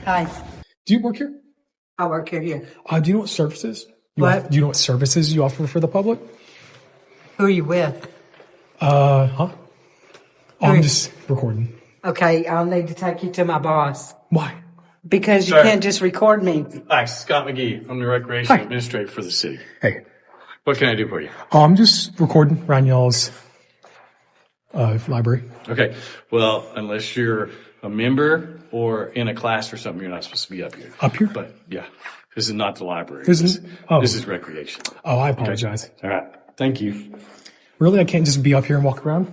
Hi, Do you work here? I work here. Do you know what services? What? Do you know what services you offer for the public? Who are you with? Huh? I'm Who- just recording. Okay, I'll need to take you to my boss Why? because you Sir. can't just record me. Hi, Scott McGee. I'm the Recreation Hi. Administrator for the city. Hey, What can I do for you? I'm just recording around y'all's library. Okay. Well, unless you're a member or in a class or something, you're not supposed to be up here. Up here? But yeah, this is not the library. This This, is- oh. this is recreation. Oh, I apologize. All right. Thank you. Really? I can't just be up here and walk around?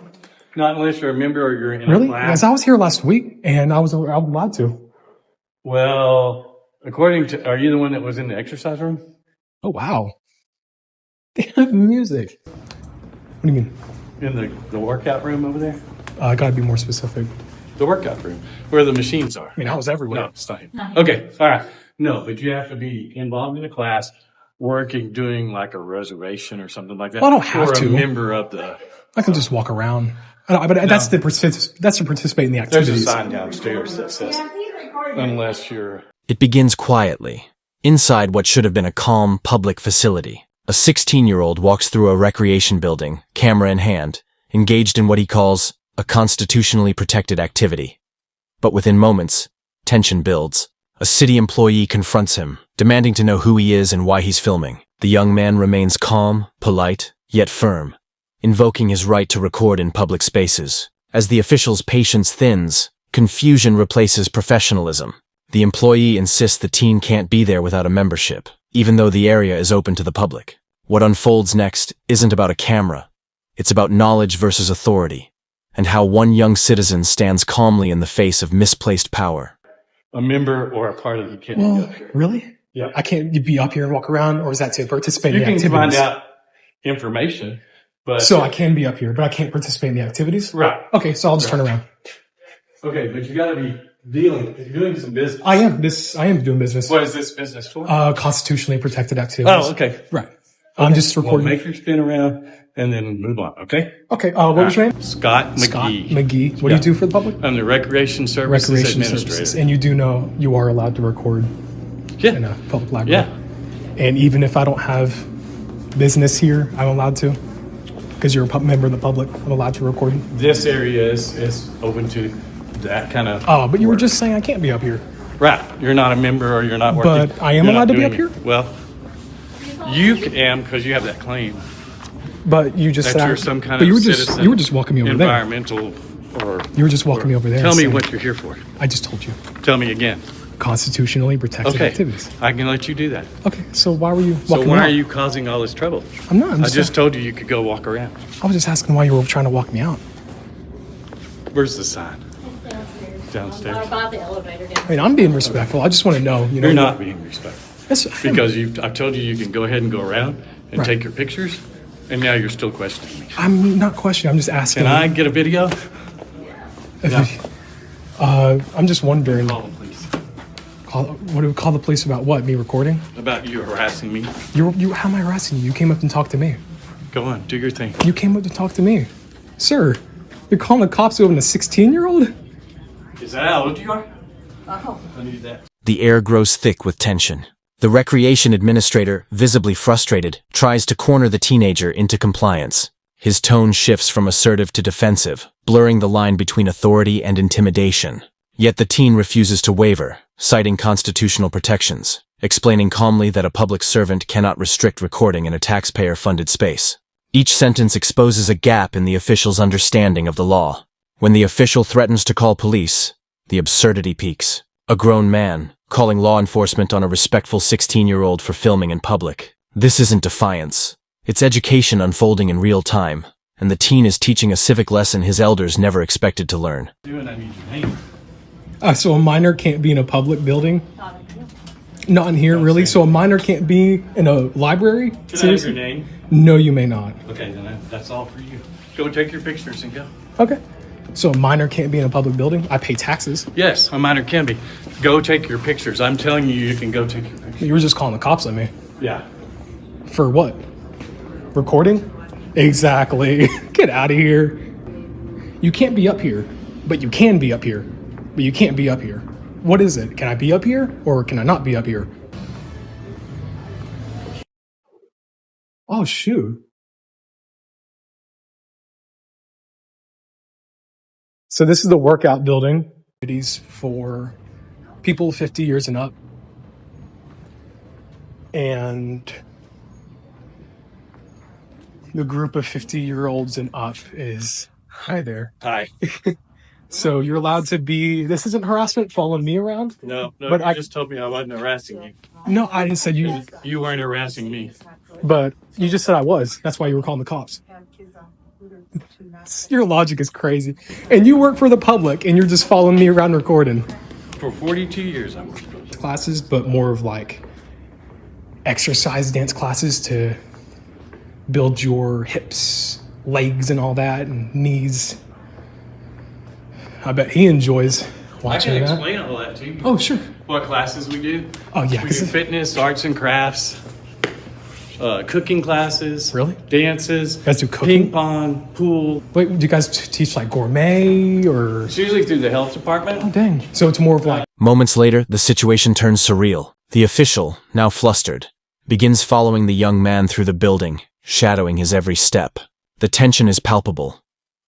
Not unless you're a member or you're in Really? a class. Because I was here last week and I was allowed to. Well, according to, are you the one that was in the exercise room? Oh, wow. They have music. What do you mean? In the workout room over there? I gotta be more specific. The workout room, where the machines are. I mean, I was everywhere. No, it's not him. Okay, all right. No, but you have to be involved in a class, working, doing like a reservation or something like that. Well, I don't have or to. a member of the. I can just walk around. But that's to participate in the There's a activities. sign downstairs that says, unless you're. It begins quietly. Inside what should have been a calm, public facility, a 16-year-old walks through a recreation building, camera in hand, engaged in what he calls a constitutionally protected activity. But within moments, tension builds. A city employee confronts him, demanding to know who he is and why he's filming. The young man remains calm, polite, yet firm, invoking his right to record in public spaces. As the official's patience thins, confusion replaces professionalism. The employee insists the teen can't be there without a membership, even though the area is open to the public. What unfolds next isn't about a camera. It's about knowledge versus authority, and how one young citizen stands calmly in the face of misplaced power. A member or a part of the can't be Well, up here. really? Yeah. I can't be up here and walk around, or is that to participate You in the can activities? find out information, but. So I can be up here, but I can't participate in the activities? Right. Okay, so I'll just turn around. Okay, but you gotta be doing some business. I am doing business. What is this business for? Constitutionally protected activities. Oh, okay. Right. I'm just Well, recording. make your spin around and then move on, okay? Okay, what was your name? Scott McGee. Scott McGee. What do Yeah. you do for the public? I'm the Recreation Services Recreation Administrator. services. And you do know you are allowed to record in Yeah. a public library. Yeah. And even if I don't have business here, I'm allowed to? Because you're a member of the public, I'm allowed to record. This area is open to that kind of. Oh, but you were just saying I can't be up here. Right. You're not a member or you're not working. But I am You're allowed not to be doing up here? it. Well, you am because you have that claim But you just that said you're some kind but of you were citizen. you were just walking me over there. environmental or. You were just walking me over there. Tell and me saying- what you're here for. I just told you. Tell me again. Constitutionally protected Okay. activities. I can let you do that. Okay, so why were you So walking why me are out? you causing all this trouble? I'm not. I'm I just told you you could go walk around. I was just asking why you were trying to walk me out. Where's the sign? Downstairs. By the elevator down. I mean, I'm being respectful. I just want to know. You know, You're not being respectful. That's, Because I've told you you can go ahead and go around and Right. take your pictures, and now you're still questioning me. I'm not questioning. I'm just asking. Can I get a video? I'm just wondering. Call them, please. What do we call the police about? What? Me recording? About you harassing me. You. How am I harassing you? You came up and talked to me. Go on, do your thing. You came up to talk to me, sir. You're calling the cops over a 16-year-old? Is that how old you are? I need that. The air grows thick with tension. The recreation administrator, visibly frustrated, tries to corner the teenager into compliance. His tone shifts from assertive to defensive, blurring the line between authority and intimidation. Yet the teen refuses to waver, citing constitutional protections, explaining calmly that a public servant cannot restrict recording in a taxpayer-funded space. Each sentence exposes a gap in the official's understanding of the law. When the official threatens to call police, the absurdity peaks. A grown man, calling law enforcement on a respectful 16-year-old for filming in public. This isn't defiance. It's education unfolding in real time, and the teen is teaching a civic lesson his elders never expected to learn. Doing, I need your name. So a minor can't be in a public building? Not in here, really? So a minor can't be in a library? Can I have your Seriously? name? No, you may not. Okay, then that's all for you. Go take your pictures and go. Okay. So a minor can't be in a public building? I pay taxes. Yes, a minor can be. Go take your pictures. I'm telling you, you can go take your pictures. You were just calling the cops on me. Yeah. For what? Recording? Exactly. Get out of here. You can't be up here, but you can be up here. But you can't be up here. What is it? Can I be up here or can I not be up here? Oh, shoot. So this is the workout building. It is for people 50 years and up. And the group of 50-year-olds and up is, hi there. Hi. So you're allowed to be, this isn't harassment following me around? No, But you I- just told me I wasn't harassing you. No, I didn't say you, You weren't harassing me. but you just said I was. That's why you were calling the cops. Your logic is crazy. And you work for the public and you're just following me around recording For 42 years, I worked. classes, but more of like exercise dance classes to build your hips, legs, and all that, and knees. I bet he enjoys I watching can that. explain all that to you. Oh, sure. What classes we do? Oh, yeah. We do fitness, arts and crafts, cooking classes. Really? Dances. You guys do cooking? Ping pong, pool. Wait, do you guys teach like gourmet or? It's usually through the health department. Dang. So it's more of like, Moments later, the situation turns surreal. The official, now flustered, begins following the young man through the building, shadowing his every step. The tension is palpable.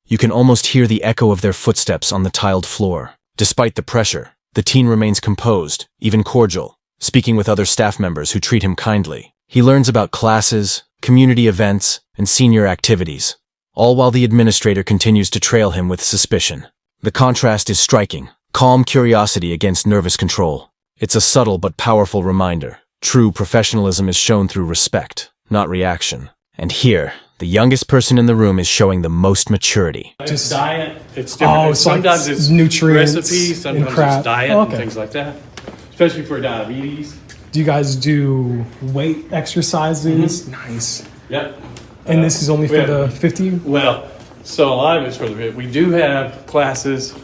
You can almost hear the echo of their footsteps on the tiled floor. Despite the pressure, the teen remains composed, even cordial, speaking with other staff members who treat him kindly. He learns about classes, community events, and senior activities, all while the administrator continues to trail him with suspicion. The contrast is striking. Calm curiosity against nervous control. It's a subtle but powerful reminder. True professionalism is shown through respect, not reaction. And here, the youngest person in the room is showing the most maturity. It's diet. It's different. Oh, so sometimes like it's nutrients recipes, and sometimes crap. it's diet Oh, and okay. things like that. Especially for diabetes. do you guys do weight exercises? Nice. Yep. And this is only we for have- the 50? Well, so a lot of it's for the we do have classes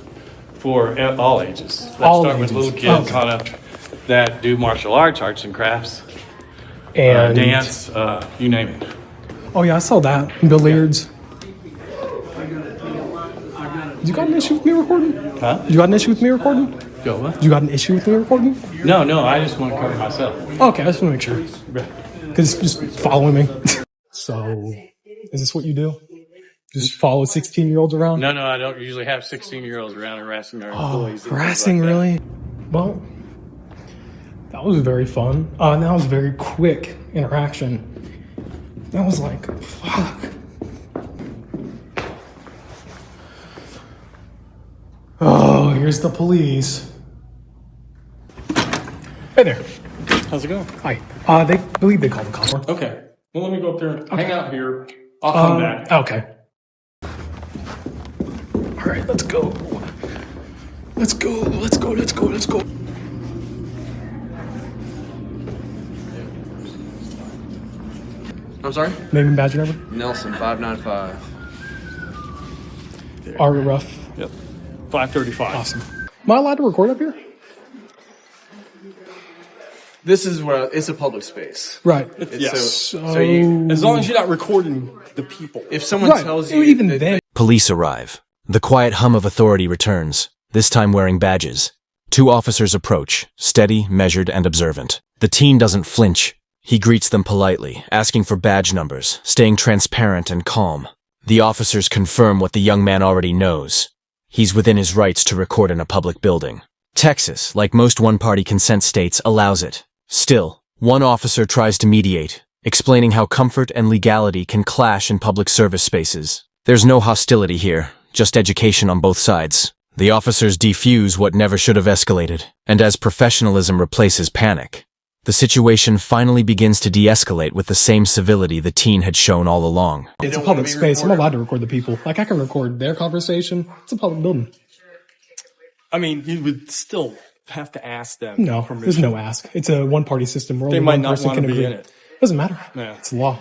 for all ages. Let's All start with ages. little kids Okay. kind of that do martial arts, arts and crafts, And dance, you name it. Oh yeah, I saw that. Billiards. You got an issue with me recording? Huh? You got an issue with me recording? Go what? You got an issue with me recording? No, I just want to cover myself. Okay, I just want to make sure. Because it's just following me. So, is this what you do? Just follow 16-year-olds around? No, I don't usually have 16-year-olds around harassing our Oh, employees. and things harassing, like that. really? Well, that was very fun. And that was a very quick interaction. That was like, fuck. Oh, here's the police. Hey there. How's it going? Hi. They believe they called the cop. Okay. Well, let me go up there and hang out here. I'll come back. Okay. All right, let's go. Let's go. Let's go. Let's go. Let's go. I'm sorry? Name and badge number. Nelson 595. Are rough. Yep. 5:35. Awesome. Am I allowed to record up here? This is where it's a public space. Right. It's So, As long as you're not recording the people. if someone right. tells you even that then. Police arrive. The quiet hum of authority returns, this time wearing badges. Two officers approach, steady, measured, and observant. The teen doesn't flinch. He greets them politely, asking for badge numbers, staying transparent and calm. The officers confirm what the young man already knows. He's within his rights to record in a public building. Texas, like most one-party consent states, allows it. Still, one officer tries to mediate, explaining how comfort and legality can clash in public service spaces. There's no hostility here, just education on both sides. The officers defuse what never should have escalated, and as professionalism replaces panic, the situation finally begins to de-escalate with the same civility the teen had shown all along. It's a public space. I'm allowed to record the people. Like, I can record their conversation. It's a public building. I mean, you would still have to ask them. No, permission. there's no ask. It's a one-party system where They only might one not person want to can be agree. in it. Doesn't matter. Yeah. It's law.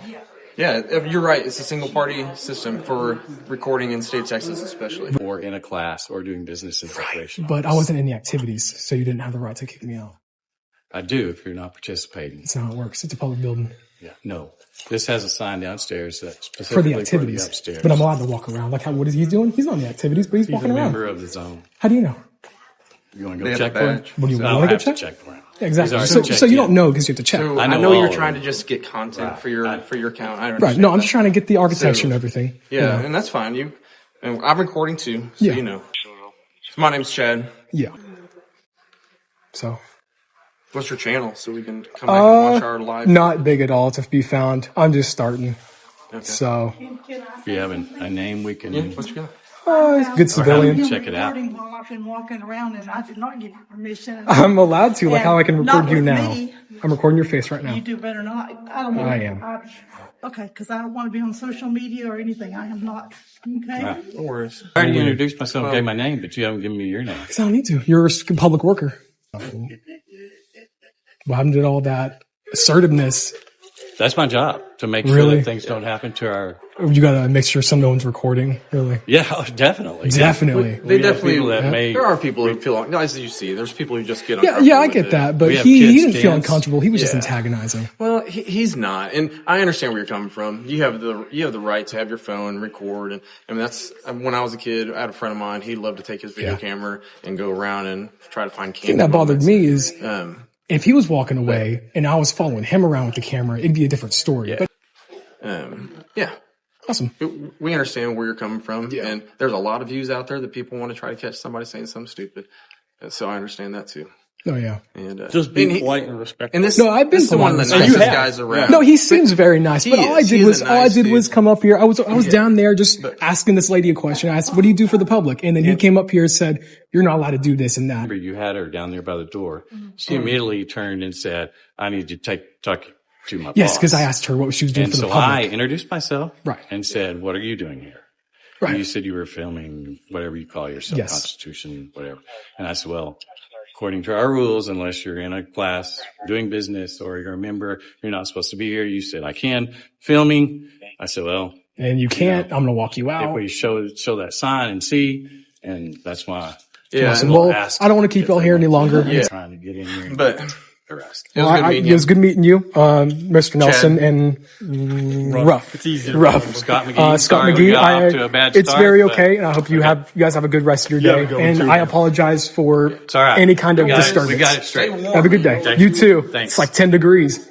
yeah, you're right. It's a single party system for recording in state Texas, especially. Or in a class or doing business in separation. But I wasn't in the activities, so you didn't have the right to kick me out. I do if you're not participating. That's not how it works. It's a public building Yeah. No. This has a sign downstairs that's for specifically the activities. upstairs. But I'm allowed to walk around. Like, what is he doing? He's on the activities, but he's He's a walking around. member of the zone. How do you know? You want to They go have a check for him? badge. What do you So want I'll to go have to check? check for him. Yeah, exactly. He's So, already so checked you don't in. know because you have to check. So I I know know, all you're of trying them. to just get content for your account. I understand. Right. No, I'm that. just trying to get the architecture So- and everything. Yeah, and that's fine. And I'm recording too, so Yeah. you know. So my name's Chad. Yeah. So. What's your channel so we can come back and watch our live? Not big at all to be found. I'm just starting. Okay. So, If you have a name, we can Yeah, what's your channel? good or civilian. have him check it out. Recording while I've been walking around and I did not give you permission. I'm allowed to, like how I can And record not you with now. me. I'm recording your face right now. You do better not. I don't want I am. Okay, because I don't want to be on social media or anything. I am not. Okay. Right. No worries. I already introduced myself, gave my name, but you haven't given me your name. Because I don't need to. You're a public worker. What happened to all that assertiveness? That's my job, to make sure Really? that things don't happen to our... You gotta make sure no one's recording, really. Yeah, definitely. Definitely. They We have definitely. people that may- There are people who feel, as you see, there's people who just get Yeah, uncomfortable I with get it. that, but We have he kids didn't feel dance. uncomfortable. He was just Yeah. antagonizing. Well, he's not, and I understand where you're coming from. You have the right to have your phone record, and I mean that's when I was a kid. I had a friend of mine. He loved to take his video Yeah. camera and go around and try to find. The thing that bothered me is Um, if he was walking away and I was following him around with the camera, it'd be a different story. But yeah. awesome. We understand where you're coming from, and there's a lot of views out there that people want to try to catch somebody saying something stupid. So I understand that too. Oh yeah. And Just be polite and respectful. And this, No, I've been this is one of the polite and nicest respectful. guys around. No, he seems very nice. But He all I is. did He was is a nice dude. come up here. I was down there just asking this lady a question. I asked, "What do you do for the public?" And then he came up here and said, "You're not allowed to do this and that." Remember, you had her down there by the door. She immediately turned and said, I need to talk to my Yes, boss. because I asked her what she was doing And for the so I public. introduced myself Right. and said, what are you doing here? Right. And you said you were filming whatever you call yourself, Yes. Constitution, whatever. And I said, well, according to our rules, unless you're in a class doing business or you're a member, you're not supposed to be here. You said, I can. Filming. I said, well, And you can't. I'm going to walk you if out. we show that sign and see, and that's why Yeah, Awesome. we'll Well, ask I don't want to keep y'all here any longer. Yeah. trying to get in here and but arrest. it was good meeting It you. was good meeting you, Mr. Nelson and Ruff. It's easy to Rough. Scott McGee. Scott Sorry we McGee. got off to a bad It's start, very but- okay. And I hope you guys have a good rest of your day. go And too. I apologize for It's all right. any kind of We got it- disturbance. We got it straight. Have a good day. Thank You you. too. Thanks. It's like 10 degrees.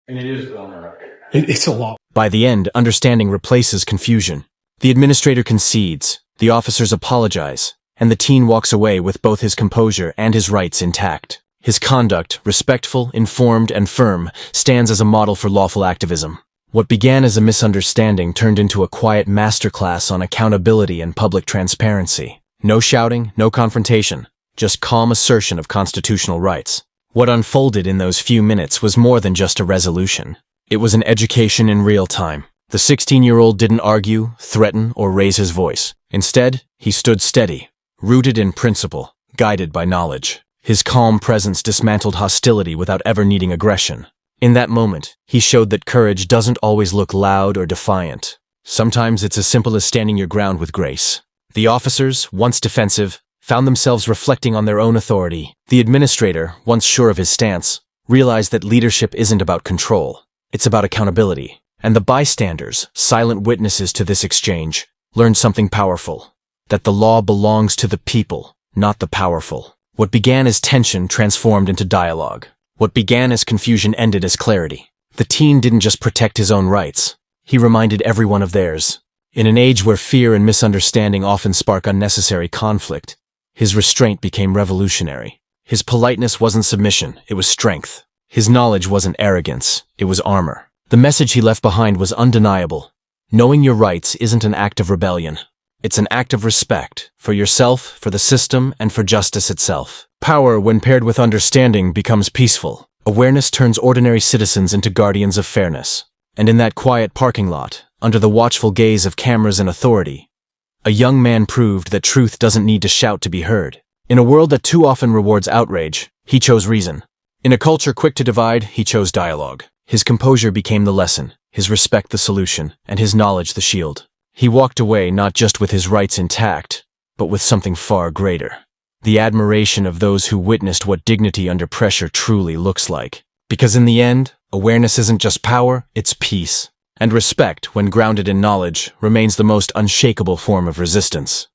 And it is vulnerable. It's a lot. By the end, understanding replaces confusion. The administrator concedes, the officers apologize, and the teen walks away with both his composure and his rights intact. His conduct, respectful, informed, and firm, stands as a model for lawful activism. What began as a misunderstanding turned into a quiet masterclass on accountability and public transparency. No shouting, no confrontation, just calm assertion of constitutional rights. What unfolded in those few minutes was more than just a resolution. It was an education in real time. The 16-year-old didn't argue, threaten, or raise his voice. Instead, he stood steady, rooted in principle, guided by knowledge. His calm presence dismantled hostility without ever needing aggression. In that moment, he showed that courage doesn't always look loud or defiant. Sometimes it's as simple as standing your ground with grace. The officers, once defensive, found themselves reflecting on their own authority. The administrator, once sure of his stance, realized that leadership isn't about control. It's about accountability. And the bystanders, silent witnesses to this exchange, learned something powerful. That the law belongs to the people, not the powerful. What began as tension transformed into dialogue. What began as confusion ended as clarity. The teen didn't just protect his own rights. He reminded everyone of theirs. In an age where fear and misunderstanding often spark unnecessary conflict, his restraint became revolutionary. His politeness wasn't submission, it was strength. His knowledge wasn't arrogance, it was armor. The message he left behind was undeniable. Knowing your rights isn't an act of rebellion. It's an act of respect, for yourself, for the system, and for justice itself. Power, when paired with understanding, becomes peaceful. Awareness turns ordinary citizens into guardians of fairness. And in that quiet parking lot, under the watchful gaze of cameras and authority, a young man proved that truth doesn't need to shout to be heard. In a world that too often rewards outrage, he chose reason. In a culture quick to divide, he chose dialogue. His composure became the lesson, his respect the solution, and his knowledge the shield. He walked away not just with his rights intact, but with something far greater. The admiration of those who witnessed what dignity under pressure truly looks like. Because in the end, awareness isn't just power, it's peace. And respect, when grounded in knowledge, remains the most unshakable form of resistance.